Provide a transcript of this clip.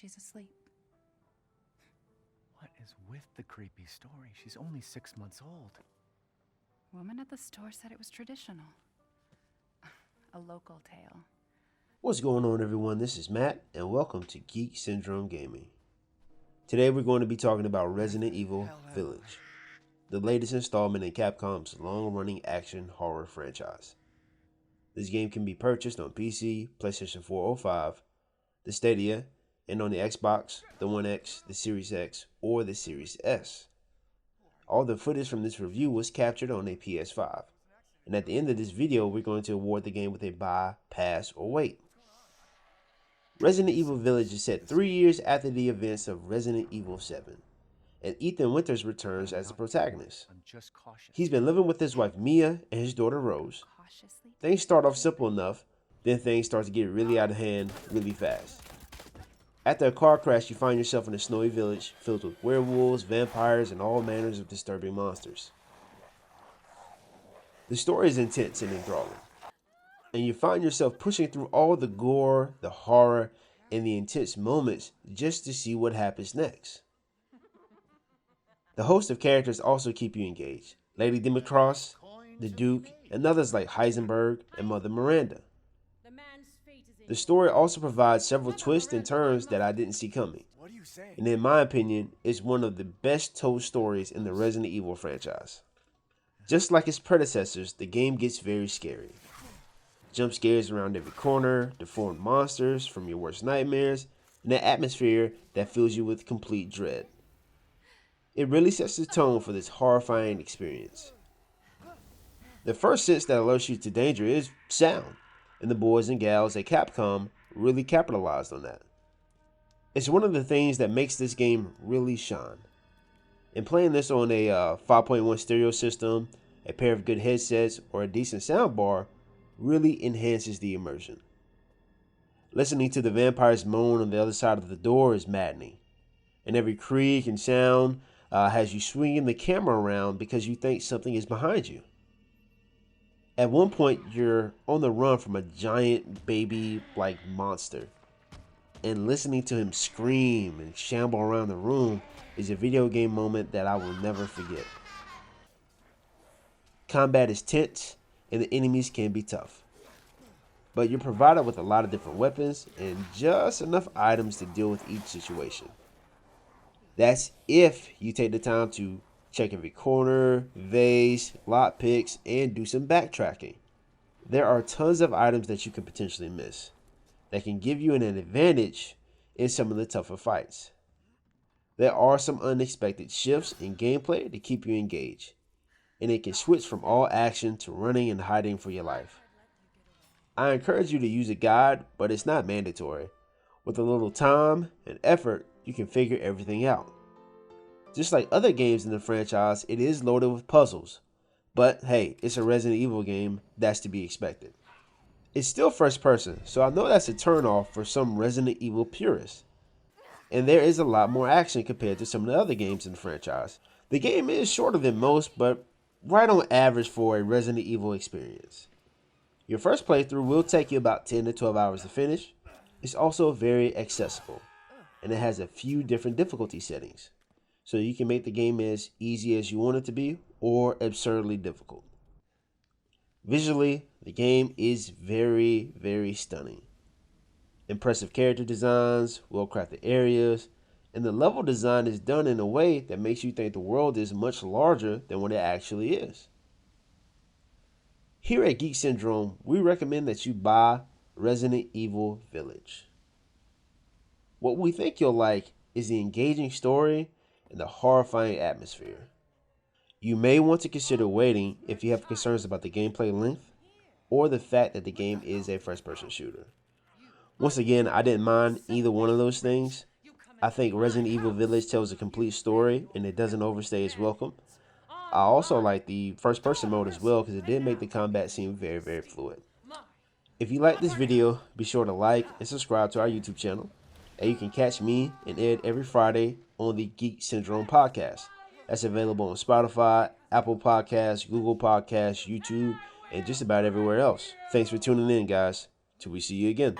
she's asleep. What is with the creepy story? She's only 6 months old. Woman at the store said it was traditional. A local tale. What's going on, everyone? This is Matt, and welcome to Geek Syndrome Gaming. Today we're going to be talking about Resident Evil Village, the latest installment in Capcom's long-running action horror franchise. This game can be purchased on PC, PlayStation 4 or 5, the Stadia, and on the Xbox, the One X, the Series X, or the Series S. All the footage from this review was captured on a PS5, and at the end of this video we're going to award the game with a buy, pass, or wait. Resident Evil Village is set 3 years after the events of Resident Evil 7, and Ethan Winters returns as the protagonist. I'm just cautious. He's been living with his wife Mia and his daughter Rose. Cautiously. Things start off simple enough, then things start to get really out of hand really fast. After a car crash, you find yourself in a snowy village filled with werewolves, vampires, and all manners of disturbing monsters. The story is intense and enthralling, and you find yourself pushing through all the gore, the horror, and the intense moments just to see what happens next. The host of characters also keep you engaged. Lady Dimitros, the Duke, and others like Heisenberg and Mother Miranda. The story also provides several twists and turns that I didn't see coming, What are you saying? and in my opinion, it's one of the best told stories in the Resident Evil franchise. Just like its predecessors, the game gets very scary. Jump scares around every corner, deformed monsters from your worst nightmares, and an atmosphere that fills you with complete dread. It really sets the tone for this horrifying experience. The first sense that alerts you to danger is sound, and the boys and gals at Capcom really capitalized on that. It's one of the things that makes this game really shine. And playing this on a 5.1 stereo system, a pair of good headsets, or a decent soundbar really enhances the immersion. Listening to the vampires moan on the other side of the door is maddening, and every creak and sound has you swinging the camera around because you think something is behind you. At one point, you're on the run from a giant baby-like monster, and listening to him scream and shamble around the room is a video game moment that I will never forget. Combat is tense, and the enemies can be tough, but you're provided with a lot of different weapons and just enough items to deal with each situation. That's if you take the time to check every corner, vase, lock picks, and do some backtracking. There are tons of items that you could potentially miss that can give you an advantage in some of the tougher fights. There are some unexpected shifts in gameplay to keep you engaged, and it can switch from all action to running and hiding for your life. I encourage you to use a guide, but it's not mandatory. With a little time and effort, you can figure everything out. Just like other games in the franchise, it is loaded with puzzles, but hey, it's a Resident Evil game, that's to be expected. It's still first person, so I know that's a turnoff for some Resident Evil purists. And there is a lot more action compared to some of the other games in the franchise. The game is shorter than most, but right on average for a Resident Evil experience. Your first playthrough will take you about 10 to 12 hours to finish. It's also very accessible, and it has a few different difficulty settings, so you can make the game as easy as you want it to be or absurdly difficult. Visually, the game is very, very stunning. Impressive character designs, well-crafted areas, and the level design is done in a way that makes you think the world is much larger than what it actually is. Here at Geek Syndrome, we recommend that you buy Resident Evil Village. What we think you'll like is the engaging story and the horrifying atmosphere. You may want to consider waiting if you have concerns about the gameplay length or the fact that the game is a first-person shooter. Once again, I didn't mind either one of those things. I think Resident Evil Village tells a complete story and it doesn't overstay its welcome. I also like the first-person mode as well because it did make the combat seem very, very fluid. If you like this video, be sure to like and subscribe to our YouTube channel. And you can catch me and Ed every Friday on the Geek Syndrome podcast. That's available on Spotify, Apple Podcasts, Google Podcasts, YouTube, and just about everywhere else. Thanks for tuning in, guys. Till we see you again.